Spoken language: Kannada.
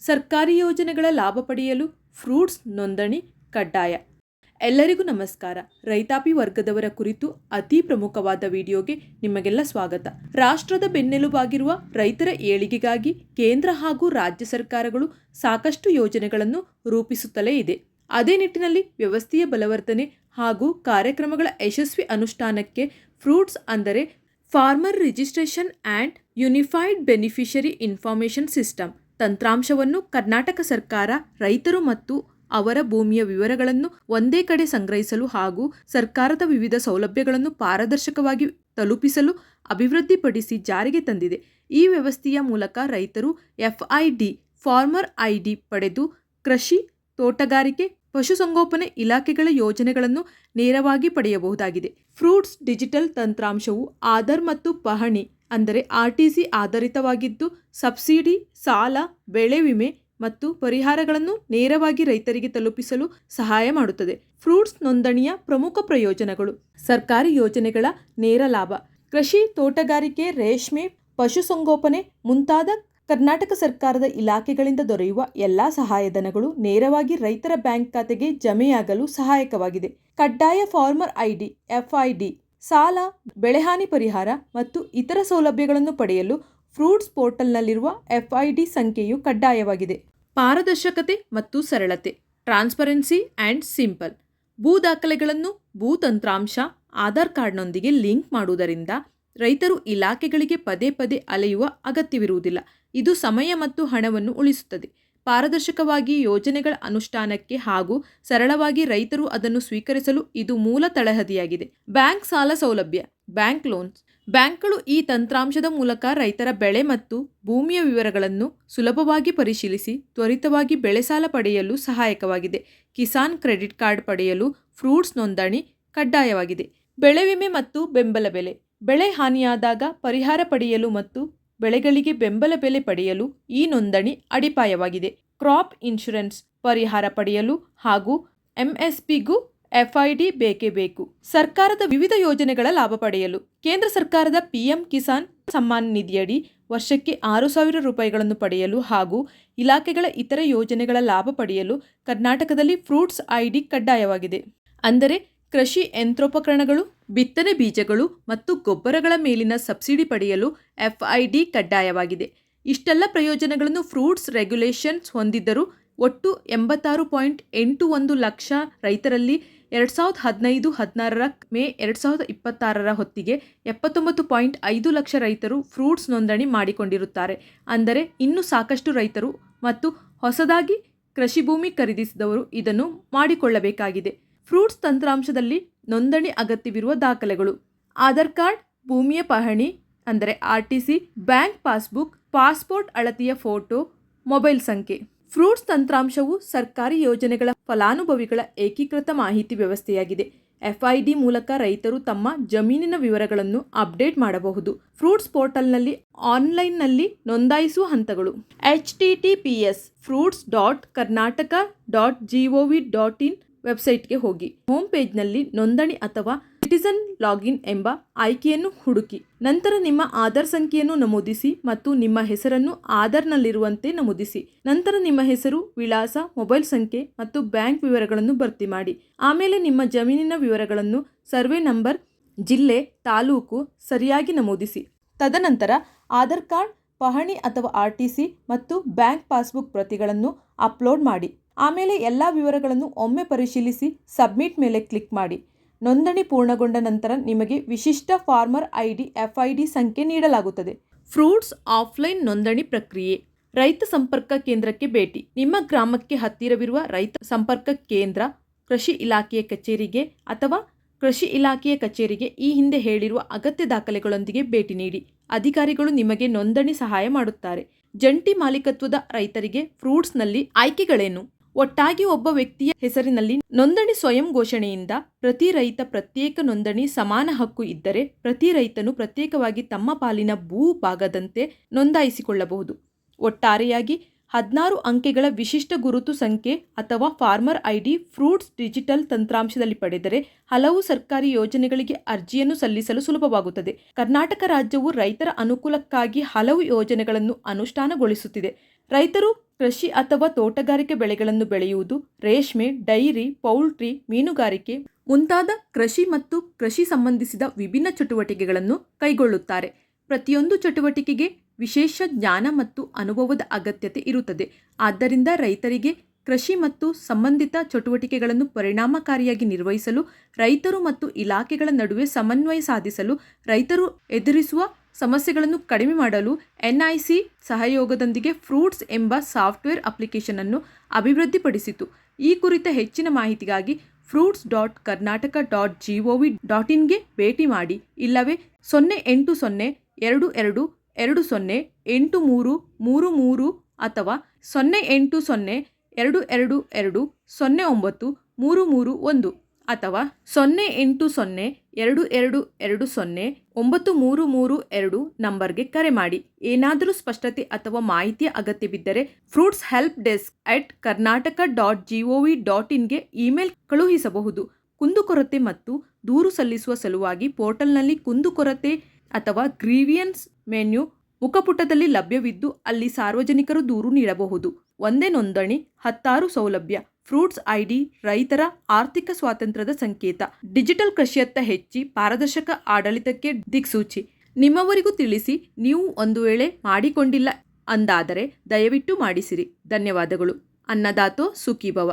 ಸರ್ಕಾರಿ ಯೋಜನೆಗಳ ಲಾಭ ಪಡೆಯಲು ಫ್ರೂಟ್ಸ್ ನೋಂದಣಿ ಕಡ್ಡಾಯ. ಎಲ್ಲರಿಗೂ ನಮಸ್ಕಾರ. ರೈತಾಪಿ ವರ್ಗದವರ ಕುರಿತು ಅತಿ ಪ್ರಮುಖವಾದ ವಿಡಿಯೋಗೆ ನಿಮಗೆಲ್ಲ ಸ್ವಾಗತ. ರಾಷ್ಟ್ರದ ಬೆನ್ನೆಲುಬಾಗಿರುವ ರೈತರ ಏಳಿಗೆಗಾಗಿ ಕೇಂದ್ರ ಹಾಗೂ ರಾಜ್ಯ ಸರ್ಕಾರಗಳು ಸಾಕಷ್ಟು ಯೋಜನೆಗಳನ್ನು ರೂಪಿಸುತ್ತಲೇ ಇದೆ. ಅದೇ ನಿಟ್ಟಿನಲ್ಲಿ ವ್ಯವಸ್ಥೆಯ ಬಲವರ್ಧನೆ ಹಾಗೂ ಕಾರ್ಯಕ್ರಮಗಳ ಯಶಸ್ವಿ ಅನುಷ್ಠಾನಕ್ಕೆ ಫ್ರೂಟ್ಸ್ ಅಂದರೆ farmer registration and unified beneficiary information system ತಂತ್ರಾಂಶವನ್ನು ಕರ್ನಾಟಕ ಸರ್ಕಾರ ರೈತರು ಮತ್ತು ಅವರ ಭೂಮಿಯ ವಿವರಗಳನ್ನು ಒಂದೇ ಕಡೆ ಸಂಗ್ರಹಿಸಲು ಹಾಗೂ ಸರ್ಕಾರದ ವಿವಿಧ ಸೌಲಭ್ಯಗಳನ್ನು ಪಾರದರ್ಶಕವಾಗಿ ತಲುಪಿಸಲು ಅಭಿವೃದ್ಧಿಪಡಿಸಿ ಜಾರಿಗೆ ತಂದಿದೆ. ಈ ವ್ಯವಸ್ಥೆಯ ಮೂಲಕ ರೈತರು FID ಫಾರ್ಮರ್ ID ಪಡೆದು ಕೃಷಿ, ತೋಟಗಾರಿಕೆ, ಪಶುಸಂಗೋಪನೆ ಇಲಾಖೆಗಳ ಯೋಜನೆಗಳನ್ನು ನೇರವಾಗಿ ಪಡೆಯಬಹುದಾಗಿದೆ. ಫ್ರೂಟ್ಸ್ ಡಿಜಿಟಲ್ ತಂತ್ರಾಂಶವು ಆಧಾರ್ ಮತ್ತು ಪಹಣಿ ಅಂದರೆ RTC ಆಧಾರಿತವಾಗಿದ್ದು ಸಬ್ಸಿಡಿ, ಸಾಲ, ಬೆಳೆ ವಿಮೆ ಮತ್ತು ಪರಿಹಾರಗಳನ್ನು ನೇರವಾಗಿ ರೈತರಿಗೆ ತಲುಪಿಸಲು ಸಹಾಯ ಮಾಡುತ್ತದೆ. ಫ್ರೂಟ್ಸ್ ನೋಂದಣಿಯ ಪ್ರಮುಖ ಪ್ರಯೋಜನಗಳು: ಸರ್ಕಾರಿ ಯೋಜನೆಗಳ ನೇರ ಲಾಭ. ಕೃಷಿ, ತೋಟಗಾರಿಕೆ, ರೇಷ್ಮೆ, ಪಶುಸಂಗೋಪನೆ ಮುಂತಾದ ಕರ್ನಾಟಕ ಸರ್ಕಾರದ ಇಲಾಖೆಗಳಿಂದ ದೊರೆಯುವ ಎಲ್ಲ ಸಹಾಯಧನಗಳು ನೇರವಾಗಿ ರೈತರ ಬ್ಯಾಂಕ್ ಖಾತೆಗೆ ಜಮೆಯಾಗಲು ಸಹಾಯಕವಾಗಿದೆ. ಕಡ್ಡಾಯ ಫಾರ್ಮರ್ ID FID ಸಾಲ, ಬೆಳೆಹಾನಿ ಪರಿಹಾರ ಮತ್ತು ಇತರ ಸೌಲಭ್ಯಗಳನ್ನು ಪಡೆಯಲು ಫ್ರೂಟ್ಸ್ ಪೋರ್ಟಲ್ನಲ್ಲಿರುವ FID ಸಂಖ್ಯೆಯು ಕಡ್ಡಾಯವಾಗಿದೆ. ಪಾರದರ್ಶಕತೆ ಮತ್ತು ಸರಳತೆ. Transparency and simple. ಭೂ ದಾಖಲೆಗಳನ್ನು ಭೂ ತಂತ್ರಾಂಶ ಆಧಾರ್ ಕಾರ್ಡ್ನೊಂದಿಗೆ ಲಿಂಕ್ ಮಾಡುವುದರಿಂದ ರೈತರು ಇಲಾಖೆಗಳಿಗೆ ಪದೇ ಪದೇ ಅಲೆಯುವ ಅಗತ್ಯವಿರುವುದಿಲ್ಲ. ಇದು ಸಮಯ ಮತ್ತು ಹಣವನ್ನು ಉಳಿಸುತ್ತದೆ. ಪಾರದರ್ಶಕವಾಗಿ ಯೋಜನೆಗಳ ಅನುಷ್ಠಾನಕ್ಕೆ ಹಾಗೂ ಸರಳವಾಗಿ ರೈತರು ಅದನ್ನು ಸ್ವೀಕರಿಸಲು ಇದು ಮೂಲ ತಳಹದಿಯಾಗಿದೆ. ಬ್ಯಾಂಕ್ ಸಾಲ ಸೌಲಭ್ಯ. Bank loans. ಬ್ಯಾಂಕ್ಗಳು ಈ ತಂತ್ರಾಂಶದ ಮೂಲಕ ರೈತರ ಬೆಳೆ ಮತ್ತು ಭೂಮಿಯ ವಿವರಗಳನ್ನು ಸುಲಭವಾಗಿ ಪರಿಶೀಲಿಸಿ ತ್ವರಿತವಾಗಿ ಬೆಳೆ ಸಾಲ ಪಡೆಯಲು ಸಹಾಯಕವಾಗಿದೆ. ಕಿಸಾನ್ ಕ್ರೆಡಿಟ್ ಕಾರ್ಡ್ ಪಡೆಯಲು ಫ್ರೂಟ್ಸ್ ನೋಂದಣಿ ಕಡ್ಡಾಯವಾಗಿದೆ. ಬೆಳೆ ವಿಮೆ ಮತ್ತು ಬೆಂಬಲ ಬೆಲೆ. ಬೆಳೆ ಹಾನಿಯಾದಾಗ ಪರಿಹಾರ ಪಡೆಯಲು ಮತ್ತು ಬೆಳೆಗಳಿಗೆ ಬೆಂಬಲ ಬೆಲೆ ಪಡೆಯಲು ಈ ನೋಂದಣಿ ಅಡಿಪಾಯವಾಗಿದೆ. ಕ್ರಾಪ್ ಇನ್ಶೂರೆನ್ಸ್ ಪರಿಹಾರ ಪಡೆಯಲು ಹಾಗೂ MSPಗೂ FID ಬೇಕೇ ಬೇಕು. ಸರ್ಕಾರದ ವಿವಿಧ ಯೋಜನೆಗಳ ಲಾಭ ಪಡೆಯಲು ಕೇಂದ್ರ ಸರ್ಕಾರದ PM ಕಿಸಾನ್ ಸಮ್ಮಾನ್ ನಿಧಿಯಡಿ ವರ್ಷಕ್ಕೆ 6,000 ರೂಪಾಯಿಗಳನ್ನು ಪಡೆಯಲು ಹಾಗೂ ಇಲಾಖೆಗಳ ಇತರ ಯೋಜನೆಗಳ ಲಾಭ ಪಡೆಯಲು ಕರ್ನಾಟಕದಲ್ಲಿ ಫ್ರೂಟ್ಸ್ ID ಕಡ್ಡಾಯವಾಗಿದೆ. ಅಂದರೆ ಕೃಷಿ ಯಂತ್ರೋಪಕರಣಗಳು, ಬಿತ್ತನೆ ಬೀಜಗಳು ಮತ್ತು ಗೊಬ್ಬರಗಳ ಮೇಲಿನ ಸಬ್ಸಿಡಿ ಪಡೆಯಲು FID ಕಡ್ಡಾಯವಾಗಿದೆ. ಇಷ್ಟೆಲ್ಲ ಪ್ರಯೋಜನಗಳನ್ನು ಫ್ರೂಟ್ಸ್ ರೆಗ್ಯುಲೇಷನ್ಸ್ ಹೊಂದಿದ್ದರೂ ಒಟ್ಟು 86.81 ಲಕ್ಷ ರೈತರಲ್ಲಿ 2015-16 ಮೇ 2026 ಹೊತ್ತಿಗೆ 79.5 ಲಕ್ಷ ರೈತರು ಫ್ರೂಟ್ಸ್ ನೋಂದಣಿ ಮಾಡಿಕೊಂಡಿರುತ್ತಾರೆ. ಅಂದರೆ ಇನ್ನೂ ಸಾಕಷ್ಟು ರೈತರು ಮತ್ತು ಹೊಸದಾಗಿ ಕೃಷಿ ಭೂಮಿ ಖರೀದಿಸಿದವರು ಇದನ್ನು ಮಾಡಿಕೊಳ್ಳಬೇಕಾಗಿದೆ. ಫ್ರೂಟ್ಸ್ ತಂತ್ರಾಂಶದಲ್ಲಿ ನೋಂದಣಿ ಅಗತ್ಯವಿರುವ ದಾಖಲೆಗಳು: ಆಧಾರ್ ಕಾರ್ಡ್, ಭೂಮಿಯ ಪಹಣಿ ಅಂದರೆ RTC, ಬ್ಯಾಂಕ್ ಪಾಸ್ಬುಕ್, ಪಾಸ್ಪೋರ್ಟ್ ಅಳತೆಯ ಫೋಟೋ, ಮೊಬೈಲ್ ಸಂಖ್ಯೆ. ಫ್ರೂಟ್ಸ್ ತಂತ್ರಾಂಶವು ಸರ್ಕಾರಿ ಯೋಜನೆಗಳ ಫಲಾನುಭವಿಗಳ ಏಕೀಕೃತ ಮಾಹಿತಿ ವ್ಯವಸ್ಥೆಯಾಗಿದೆ. FID ಮೂಲಕ ರೈತರು ತಮ್ಮ ಜಮೀನಿನ ವಿವರಗಳನ್ನು ಅಪ್ಡೇಟ್ ಮಾಡಬಹುದು. ಫ್ರೂಟ್ಸ್ ಪೋರ್ಟಲ್ನಲ್ಲಿ ಆನ್ಲೈನ್ನಲ್ಲಿ ನೋಂದಾಯಿಸುವ ಹಂತಗಳು: https fruits.karnataka.gov.in ವೆಬ್ಸೈಟ್ಗೆ ಹೋಗಿ ಹೋಮ್ ಪೇಜ್ನಲ್ಲಿ ನೋಂದಣಿ ಅಥವಾ ಸಿಟಿಸನ್ ಲಾಗಿನ್ ಎಂಬ ಆಯ್ಕೆಯನ್ನು ಹುಡುಕಿ. ನಂತರ ನಿಮ್ಮ ಆಧಾರ್ ಸಂಖ್ಯೆಯನ್ನು ನಮೂದಿಸಿ ಮತ್ತು ನಿಮ್ಮ ಹೆಸರನ್ನು ಆಧಾರ್ನಲ್ಲಿರುವಂತೆ ನಮೂದಿಸಿ. ನಂತರ ನಿಮ್ಮ ಹೆಸರು, ವಿಳಾಸ, ಮೊಬೈಲ್ ಸಂಖ್ಯೆ ಮತ್ತು ಬ್ಯಾಂಕ್ ವಿವರಗಳನ್ನು ಭರ್ತಿ ಮಾಡಿ. ಆಮೇಲೆ ನಿಮ್ಮ ಜಮೀನಿನ ವಿವರಗಳನ್ನು, ಸರ್ವೆ ನಂಬರ್, ಜಿಲ್ಲೆ, ತಾಲೂಕು ಸರಿಯಾಗಿ ನಮೂದಿಸಿ. ತದನಂತರ ಆಧಾರ್ ಕಾರ್ಡ್, ಪಹಣಿ ಅಥವಾ RTC ಮತ್ತು ಬ್ಯಾಂಕ್ ಪಾಸ್ಬುಕ್ ಪ್ರತಿಗಳನ್ನು ಅಪ್ಲೋಡ್ ಮಾಡಿ. ಆಮೇಲೆ ಎಲ್ಲ ವಿವರಗಳನ್ನು ಒಮ್ಮೆ ಪರಿಶೀಲಿಸಿ ಸಬ್ಮಿಟ್ ಮೇಲೆ ಕ್ಲಿಕ್ ಮಾಡಿ. ನೋಂದಣಿ ಪೂರ್ಣಗೊಂಡ ನಂತರ ನಿಮಗೆ ವಿಶಿಷ್ಟ ಫಾರ್ಮರ್ ID FID ಸಂಖ್ಯೆ ನೀಡಲಾಗುತ್ತದೆ. ಫ್ರೂಟ್ಸ್ ಆಫ್ಲೈನ್ ನೋಂದಣಿ ಪ್ರಕ್ರಿಯೆ. ರೈತ ಸಂಪರ್ಕ ಕೇಂದ್ರಕ್ಕೆ ಭೇಟಿ. ನಿಮ್ಮ ಗ್ರಾಮಕ್ಕೆ ಹತ್ತಿರವಿರುವ ರೈತ ಸಂಪರ್ಕ ಕೇಂದ್ರ, ಕೃಷಿ ಇಲಾಖೆಯ ಕಚೇರಿಗೆ ಅಥವಾ ಕೃಷಿ ಇಲಾಖೆಯ ಕಚೇರಿಗೆ ಈ ಹಿಂದೆ ಹೇಳಿರುವ ಅಗತ್ಯ ದಾಖಲೆಗಳೊಂದಿಗೆ ಭೇಟಿ ನೀಡಿ. ಅಧಿಕಾರಿಗಳು ನಿಮಗೆ ನೋಂದಣಿ ಸಹಾಯ ಮಾಡುತ್ತಾರೆ. ಜಂಟಿ ಮಾಲೀಕತ್ವದ ರೈತರಿಗೆ ಫ್ರೂಟ್ಸ್ನಲ್ಲಿ ಆಯ್ಕೆಗಳೇನು? ಒಟ್ಟಾಗಿ ಒಬ್ಬ ವ್ಯಕ್ತಿಯ ಹೆಸರಿನಲ್ಲಿ ನೋಂದಣಿ ಸ್ವಯಂ ಘೋಷಣೆಯಿಂದ ಪ್ರತಿ ರೈತ ಪ್ರತ್ಯೇಕ ನೋಂದಣಿ ಸಮಾನ ಹಕ್ಕು ಇದ್ದರೆ ಪ್ರತಿ ರೈತನು ಪ್ರತ್ಯೇಕವಾಗಿ ತಮ್ಮ ಪಾಲಿನ ಭೂ ಭಾಗದಂತೆ ನೋಂದಾಯಿಸಿಕೊಳ್ಳಬಹುದು. ಒಟ್ಟಾರೆಯಾಗಿ 16 ಅಂಕೆಗಳ ವಿಶಿಷ್ಟ ಗುರುತು ಸಂಖ್ಯೆ ಅಥವಾ ಫಾರ್ಮರ್ ಐಡಿ ಫ್ರೂಟ್ಸ್ ಡಿಜಿಟಲ್ ತಂತ್ರಾಂಶದಲ್ಲಿ ಪಡೆದರೆ ಹಲವು ಸರ್ಕಾರಿ ಯೋಜನೆಗಳಿಗೆ ಅರ್ಜಿಯನ್ನು ಸಲ್ಲಿಸಲು ಸುಲಭವಾಗುತ್ತದೆ. ಕರ್ನಾಟಕ ರಾಜ್ಯವು ರೈತರ ಅನುಕೂಲಕ್ಕಾಗಿ ಹಲವು ಯೋಜನೆಗಳನ್ನು ಅನುಷ್ಠಾನಗೊಳಿಸುತ್ತಿದೆ. ರೈತರು ಕೃಷಿ ಅಥವಾ ತೋಟಗಾರಿಕೆ ಬೆಳೆಗಳನ್ನು ಬೆಳೆಯುವುದು, ರೇಷ್ಮೆ, ಡೈರಿ, ಪೌಲ್ಟ್ರಿ, ಮೀನುಗಾರಿಕೆ ಮುಂತಾದ ಕೃಷಿ ಮತ್ತು ಕೃಷಿ ಸಂಬಂಧಿಸಿದ ವಿಭಿನ್ನ ಚಟುವಟಿಕೆಗಳನ್ನು ಕೈಗೊಳ್ಳುತ್ತಾರೆ. ಪ್ರತಿಯೊಂದು ಚಟುವಟಿಕೆಗೆ ವಿಶೇಷ ಜ್ಞಾನ ಮತ್ತು ಅನುಭವದ ಅಗತ್ಯತೆ ಇರುತ್ತದೆ. ಆದ್ದರಿಂದ ರೈತರಿಗೆ ಕೃಷಿ ಮತ್ತು ಸಂಬಂಧಿತ ಚಟುವಟಿಕೆಗಳನ್ನು ಪರಿಣಾಮಕಾರಿಯಾಗಿ ನಿರ್ವಹಿಸಲು, ರೈತರು ಮತ್ತು ಇಲಾಖೆಗಳ ನಡುವೆ ಸಮನ್ವಯ ಸಾಧಿಸಲು, ರೈತರು ಎದುರಿಸುವ ಸಮಸ್ಯೆಗಳನ್ನು ಕಡಿಮೆ ಮಾಡಲು NIC ಸಹಯೋಗದೊಂದಿಗೆ ಫ್ರೂಟ್ಸ್ ಎಂಬ ಸಾಫ್ಟ್ವೇರ್ ಅಪ್ಲಿಕೇಶನ್ ಅನ್ನು ಅಭಿವೃದ್ಧಿಪಡಿಸಿತು. ಈ ಕುರಿತ ಹೆಚ್ಚಿನ ಮಾಹಿತಿಗಾಗಿ fruits.karnataka.gov.in ಗೆ ಭೇಟಿ ಮಾಡಿ, ಇಲ್ಲವೇ 080220208333 ಅಥವಾ 080222093331 ಅಥವಾ 080222093332 ನಂಬರ್ಗೆ ಕರೆ ಮಾಡಿ. ಏನಾದರೂ ಸ್ಪಷ್ಟತೆ ಅಥವಾ ಮಾಹಿತಿಯ ಅಗತ್ಯವಿದ್ದರೆ ಫ್ರೂಟ್ಸ್ ಹೆಲ್ಪ್ ಡೆಸ್ಕ್ @karnataka.gov.in ಗೆ ಇಮೇಲ್ ಕಳುಹಿಸಬಹುದು. ಕುಂದುಕೊರತೆ ಮತ್ತು ದೂರು ಸಲ್ಲಿಸುವ ಸಲುವಾಗಿ ಪೋರ್ಟಲ್ನಲ್ಲಿ ಕುಂದುಕೊರತೆ ಅಥವಾ ಗ್ರೀವಿಯನ್ಸ್ ಮೆನ್ಯು ಮುಖಪುಟದಲ್ಲಿ ಲಭ್ಯವಿದ್ದು ಅಲ್ಲಿ ಸಾರ್ವಜನಿಕರು ದೂರು ನೀಡಬಹುದು. ಒಂದೇ ನೋಂದಣಿ, 16 ಸೌಲಭ್ಯ. ಫ್ರೂಟ್ಸ್ ಐಡಿ ರೈತರ ಆರ್ಥಿಕ ಸ್ವಾತಂತ್ರ್ಯದ ಸಂಕೇತ. ಡಿಜಿಟಲ್ ಕೃಷಿಯತ್ತ ಹೆಚ್ಚಿ ಪಾರದರ್ಶಕ ಆಡಳಿತಕ್ಕೆ ದಿಕ್ಸೂಚಿ. ನಿಮ್ಮವರಿಗೂ ತಿಳಿಸಿ. ನೀವು ಒಂದು ವೇಳೆ ಮಾಡಿಕೊಂಡಿಲ್ಲ ಅಂದಾದರೆ ದಯವಿಟ್ಟು ಮಾಡಿಸಿರಿ. ಧನ್ಯವಾದಗಳು. ಅನ್ನದಾತೋ ಸುಖೀಭವ.